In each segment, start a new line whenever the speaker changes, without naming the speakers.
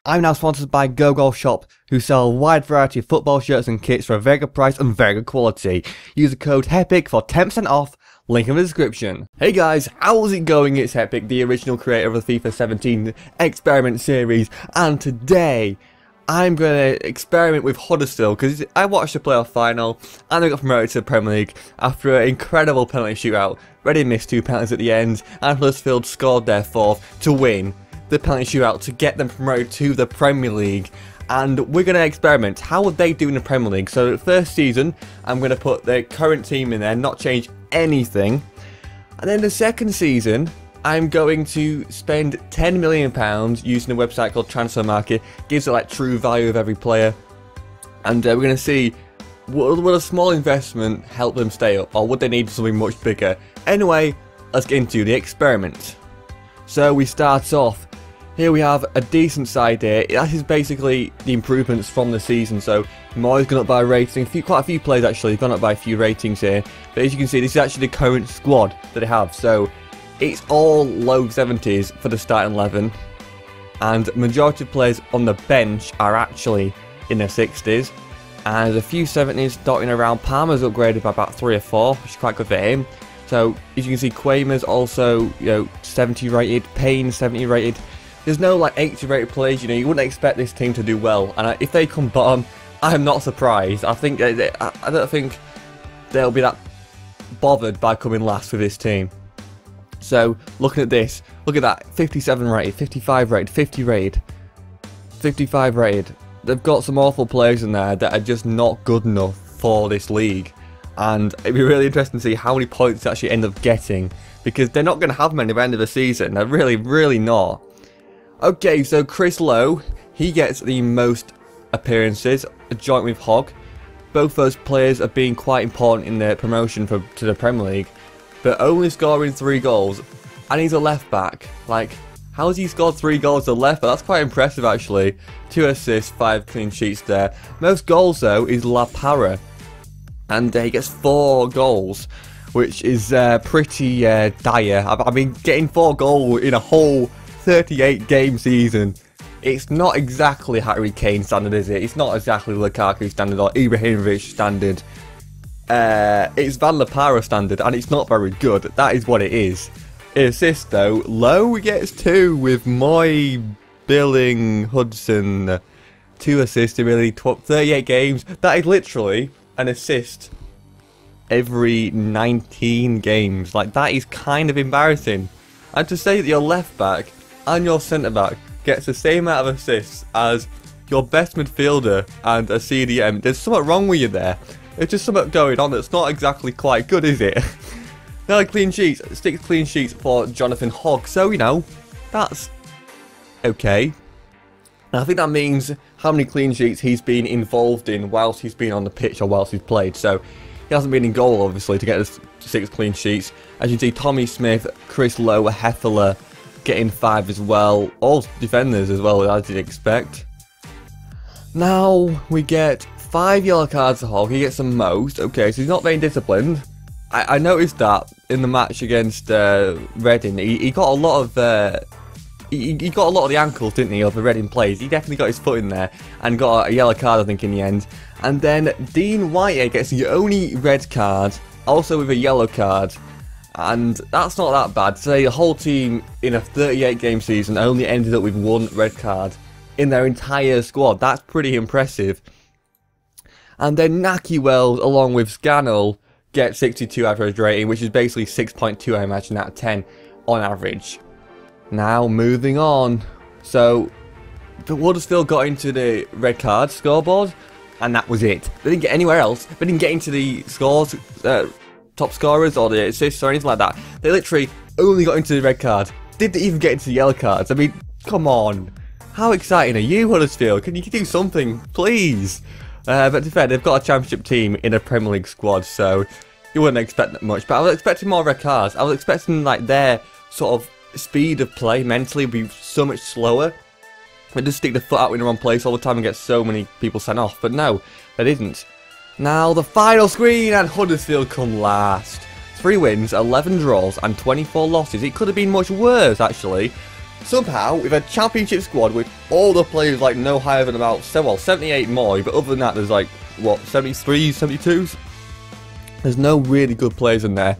I'm now sponsored by Go Golf Shop, who sell a wide variety of football shirts and kits for a very good price and very good quality. Use the code HEPIC for 10% off, link in the description. Hey guys, how's it going? It's Hepic, the original creator of the FIFA 17 experiment series, and today I'm going to experiment with Huddersfield because I watched the playoff final and they got promoted to the Premier League after an incredible penalty shootout. Reading missed 2 penalties at the end and Huddersfield scored their 4th to win the penalty shootout to get them promoted to the Premier League. And we're going to experiment. How would they do in the Premier League? So the first season, I'm going to put their current team in there, not change anything. And then the second season, I'm going to spend £10 million using a website called Transfer Market. Gives it like true value of every player. And we're going to see, will a small investment help them stay up, or would they need something much bigger? Anyway, let's get into the experiment. So we start off. Here we have a decent side here. That is basically the improvements from the season. So Neuer's gone up by a rating. Quite a few players actually have gone up by a few ratings here. But as you can see, this is actually the current squad that they have. So it's all low 70s for the starting 11. And majority of players on the bench are actually in their 60s. And there's a few 70s dotting around. Palmer's upgraded by about 3 or 4, which is quite good for him. So as you can see, Quamer's also 70 rated. Payne 70 rated. There's no like 80 rated players, you wouldn't expect this team to do well, and if they come bottom, I'm not surprised. I don't think they'll be that bothered by coming last with this team. So looking at this, look at that, 57 rated, 55 rated, 50 rated, 55 rated. They've got some awful players in there that are just not good enough for this league, and it'd be really interesting to see how many points they actually end up getting, because they're not going to have many at the end of the season. They're really not. Okay, so Chris Lowe, he gets the most appearances, joint with Hogg. Both those players are being quite important in their promotion to the Premier League, but only scoring 3 goals, and he's a left back. Like, how has he scored 3 goals as a left back? That's quite impressive actually. 2 assists, 5 clean sheets there. Most goals though is La Parra, and he gets 4 goals, which is pretty dire. I mean, getting 4 goals in a whole 38 game season, it's not exactly Harry Kane standard, is it? It's not exactly Lukaku standard or Ibrahimovic standard. It's Van La Parra standard, and it's not very good. That is what it is. Assists though, Lowe gets 2 with Moy, Billing, Hudson. 2 assists in really 38 games. That is literally an assist every 19 games. Like, that is kind of embarrassing. And to say that your left back and your centre back gets the same amount of assists as your best midfielder and a CDM, there's something wrong with you there. There's just something going on that's not exactly quite good, is it? Now, clean sheets, 6 clean sheets for Jonathan Hogg, so that's okay. And I think that means how many clean sheets he's been involved in whilst he's been on the pitch or whilst he's played. So he hasn't been in goal, obviously, to get us 6 clean sheets. As you can see, Tommy Smith, Chris Lowe, Heffler getting 5 as well. All defenders as well, as you'd expect. Now we get 5 yellow cards to Hogg. He gets the most. Okay, so he's not very disciplined. I noticed that in the match against Reading, he got a lot of he got a lot of the ankles, didn't he, of the Reading players. He definitely got his foot in there and got a yellow card, I think, in the end. And then Dean White gets the only red card, also with a yellow card. And that's not that bad. Say the whole team in a 38 game season only ended up with 1 red card in their entire squad. That's pretty impressive. And then Naki Wells along with Scannell get 62 average rating, which is basically 6.2 I imagine out of 10 on average. Now moving on. So the Huddersfield got into the red card scoreboard, and that was it. They didn't get anywhere else. They didn't get into the scores, top scorers or the assists or anything like that. They literally only got into the red card. Didn't even get into the yellow cards. I mean, come on. How exciting are you, Huddersfield? Can you do something, please? But to be fair, they've got a championship team in a Premier League squad, so you wouldn't expect that much. But I was expecting more red cards. I was expecting like their sort of speed of play mentally would be so much slower. They just stick the foot out in the wrong place all the time and get so many people sent off. But no, they didn't. Now the final screen, and Huddersfield come last. 3 wins, 11 draws and 24 losses. It could have been much worse actually. Somehow, with a championship squad with all the players like no higher than about 78 more, but other than that there's like, what, 73s, 72s? There's no really good players in there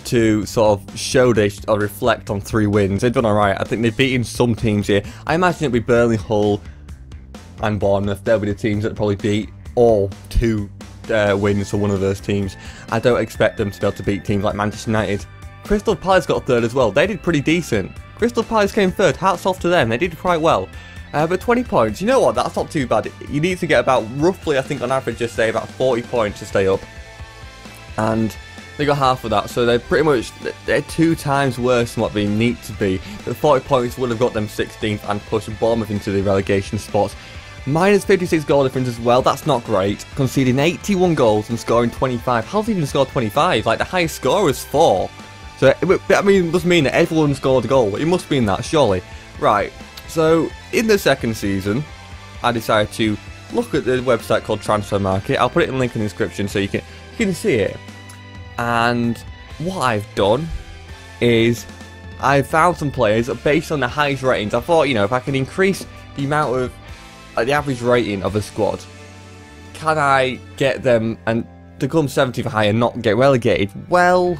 to sort of show this or reflect on 3 wins. They've done alright. I think they've beaten some teams here. I imagine it'll be Burnley, Hull and Bournemouth. They'll be the teams that probably beat all 2 wins for one of those teams. I don't expect them to be able to beat teams like Manchester United. Crystal Palace got 3rd as well. They did pretty decent. Crystal Palace came 3rd. Hats off to them. They did quite well. But 20 points, you know what? That's not too bad. You need to get about, roughly, I think on average, just say about 40 points to stay up. And they got half of that, so they're pretty much, they're 2 times worse than what they need to be. But 40 points would have got them 16th and pushed Bournemouth into the relegation spots. Minus 56 goal difference as well, that's not great. Conceding 81 goals and scoring 25. How's he even scored 25? Like, the highest score is 4. So, I mean, it must mean that everyone scored a goal. It must mean that, surely. Right, so, in the second season, I decided to look at the website called Transfer Market. I'll put it in the link in the description so you can see it. And what I've done is I've found some players based on the highest ratings. I thought, you know, if I can increase the amount of the average rating of a squad, can I get them and to come 70th or higher and not get relegated? Well,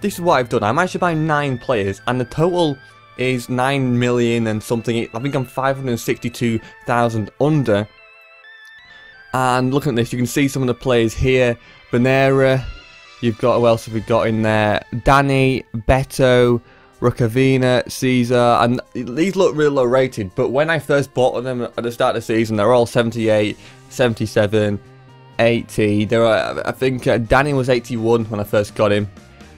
this is what I've done. I managed to buy 9 players and the total is 9 million and something. I think I'm 562,000 under. And looking at this, you can see some of the players here. Banera. You've got, who else have we got in there? Danny, Beto, Rukavina, Caesar, and these look really low rated, but when I first bought them at the start of the season, they were all 78, 77, 80. There were, I think Danny was 81 when I first got him,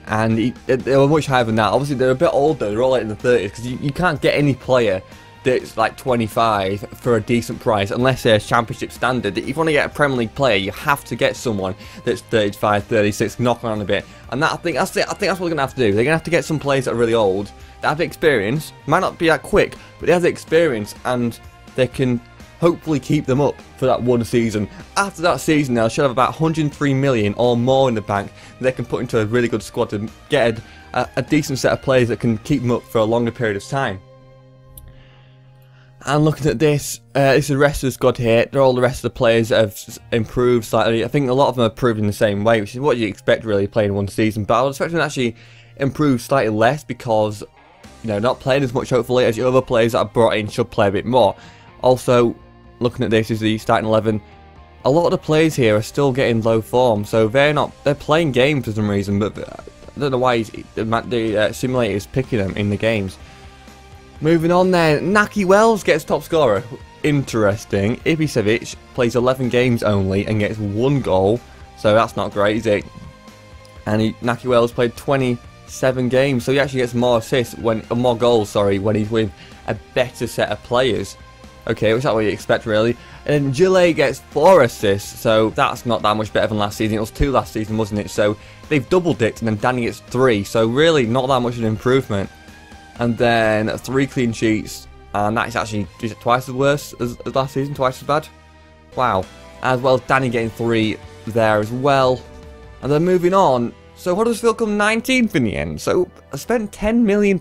and they were much higher than that. Obviously, they're a bit older, they're all like in the 30s, because you can't get any player that's like 25 for a decent price unless they're championship standard. If you want to get a Premier League player, you have to get someone that's 35, 36, knocking on a bit. And that, I think that's what they're going to have to do. They're going to have to get some players that are really old, that have experience, might not be that quick, but they have the experience and they can hopefully keep them up for that one season. After that season, they'll should have about 103 million or more in the bank that they can put into a really good squad to get a decent set of players that can keep them up for a longer period of time. And looking at this, this is the rest of the squad here. They're all the rest of the players that have improved slightly. I think a lot of them have improved in the same way, which is what you expect really playing one season. But I was expecting them to actually improve slightly less because, you know, not playing as much hopefully as the other players that I've brought in should play a bit more. Also, looking at this is the starting 11. A lot of the players here are still getting low form, so they're playing games for some reason, but I don't know why the simulator is picking them in the games. Moving on then, Naki Wells gets top scorer. Interesting. Ibisevic plays 11 games only and gets 1 goal, so that's not great, is it? And Naki Wells played 27 games, so he actually gets more assists more goals, sorry, when he's with a better set of players. Okay, which is what you expect really. And then Gillet gets 4 assists, so that's not that much better than last season. It was 2 last season, wasn't it? So they've doubled it, and then Danny gets 3, so really not that much of an improvement. And then 3 clean sheets, and that's actually twice as worse as last season, twice as bad. Wow. As well as Danny getting 3 there as well. And then moving on, so Huddersfield come 19th in the end. So I spent £10 million,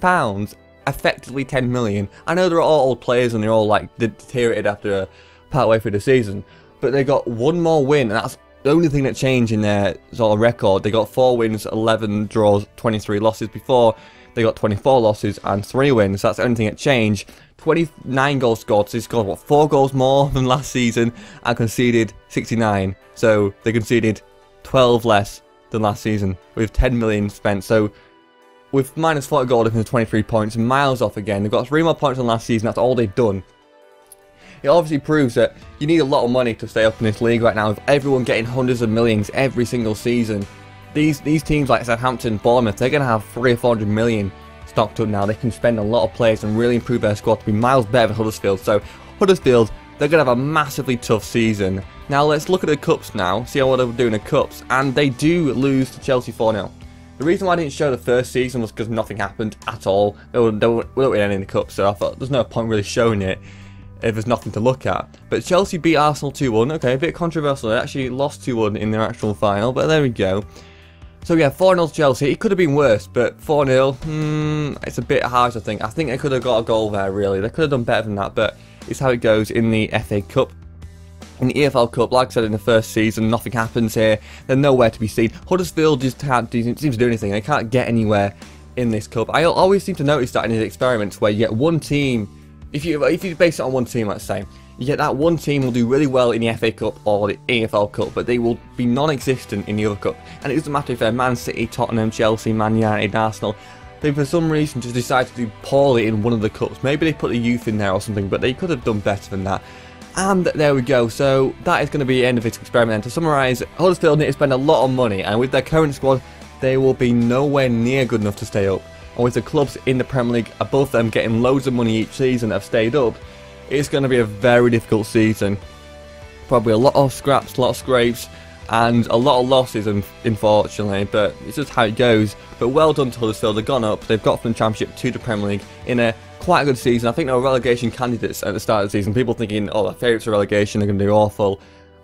effectively 10 million. I know they're all old players and they're all like deteriorated after part way through the season, but they got 1 more win, and that's the only thing that changed in their sort of record. They got 4 wins, 11 draws, 23 losses. Before they got 24 losses and 3 wins. That's the only thing that changed. 29 goals scored. So they scored, what, 4 goals more than last season and conceded 69. So they conceded 12 less than last season with 10 million spent. So with minus 40 goal difference, 23 points, miles off again. They've got 3 more points than last season. That's all they've done. It obviously proves that you need a lot of money to stay up in this league right now, with everyone getting hundreds of millions every single season. These teams like Southampton, Bournemouth, they're going to have 300 or 400 million stocked up now. They can spend a lot of players and really improve their squad to be miles better than Huddersfield. So Huddersfield, they're going to have a massively tough season. Now let's look at the Cups now, see how they're doing in the Cups. And they do lose to Chelsea 4-0. The reason why I didn't show the first season was because nothing happened at all. They weren't winning any in the Cups, so I thought there's no point really showing it if there's nothing to look at. But Chelsea beat Arsenal 2-1. Okay, a bit controversial. They actually lost 2-1 in their actual final, but there we go. So yeah, 4-0 Chelsea. It could have been worse, but 4-0, it's a bit harsh, I think. I think they could have got a goal there, really. They could have done better than that, but it's how it goes in the FA Cup. In the EFL Cup, like I said in the first season, nothing happens here. They're nowhere to be seen. Huddersfield just can't seem to do anything. They can't get anywhere in this cup. I always seem to notice that in these experiments where you get one team, if you base it on one team, let's say, you get that one team will do really well in the FA Cup or the EFL Cup, but they will be non-existent in the other cup. And it doesn't matter if they're Man City, Tottenham, Chelsea, Man United, Arsenal. They for some reason just decide to do poorly in one of the cups. Maybe they put the youth in there or something, but they could have done better than that. And there we go, so that is going to be the end of this experiment. And to summarise, Huddersfield need to spend a lot of money, and with their current squad, they will be nowhere near good enough to stay up. And with the clubs in the Premier League above them getting loads of money each season that have stayed up, it's going to be a very difficult season. Probably a lot of scraps, a lot of scrapes, and a lot of losses, unfortunately, but it's just how it goes. But well done to Huddersfield, they've gone up, they've got from the Championship to the Premier League in a quite a good season. I think they were relegation candidates at the start of the season, people thinking, oh, their favourites are relegation, they're going to do awful.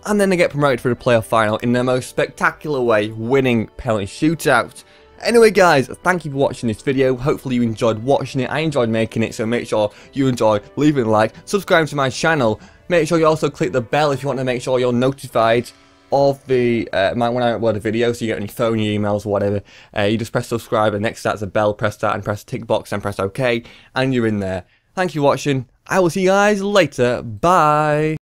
And then they get promoted for the playoff final in their most spectacular way, winning penalty shootout. Anyway guys, thank you for watching this video. Hopefully you enjoyed watching it. I enjoyed making it, so make sure you enjoy leaving a like, subscribe to my channel. Make sure you also click the bell if you want to make sure you're notified of the when I upload a video, so you get any phone, your emails or whatever. You just press subscribe, and next to that's a bell, press that and press tick box and press OK, and you're in there. Thank you for watching. I will see you guys later. Bye.